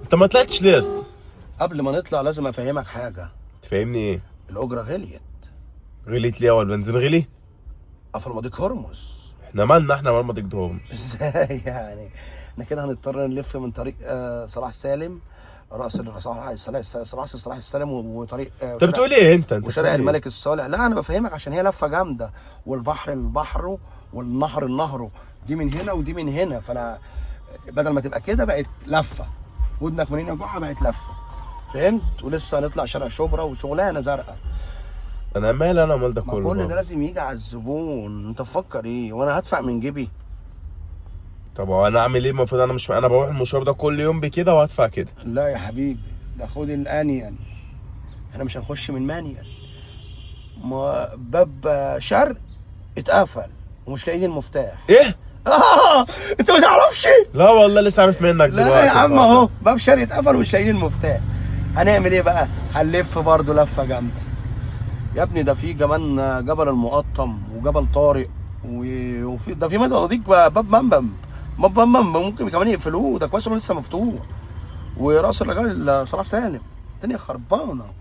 انت ما طلعتش ليه يا اسطى؟ قبل ما نطلع لازم افهمك حاجه. تفهمني ايه؟ الاجره غليت. غليت ليه؟ هو البنزين غلي؟ قفل مضيق هرمز. احنا مالنا احنا مال ما تقدرهمش. ازاي يعني؟ احنا كده هنضطر نلف من طريق صلاح سالم، صلاح السالم، وطريق انت بتقول ايه انت وشارع بتقول إيه؟ الملك الصالح. لا انا بفهمك عشان هي لفه جامده، والبحر البحر والنهر النهر، دي من هنا ودي من هنا، فانا بدل ما تبقى كده بقت لفه، ودنك من هنا جوه بقت لفه، فهمت؟ ولسه هنطلع شارع شبرا وشغلانه زرقاء. انا مال انا مال ده ما كله كل ده بقى. لازم يجي على الزبون. انت مفكر ايه وانا هدفع من جيبي؟ طب هو انا اعمل ايه؟ المفروض انا مش انا بروح المشوار ده كل يوم بكده وهدفع كده؟ لا يا حبيبي، ده خد الانيل. احنا مش هنخش من مانيال، باب شرق اتقفل ومش لاقيين المفتاح. ايه؟ انت ما تعرفش؟ لا والله لسه عارف منك دلوقتي. لا يا عم اهو باب شرق اتقفل ومش لاقيين المفتاح. هنعمل ايه بقى؟ هنلف برضه لفه جامده يا ابني. ده في كمان جبل المقطم وجبل طارق وفي ده في مدى ضيق باب منبم. باب منبم ممكن كمان يقفلوه، ده كويس انه لسه مفتوح. وراس الرجال صلاح سالم، الدنيا خربانه.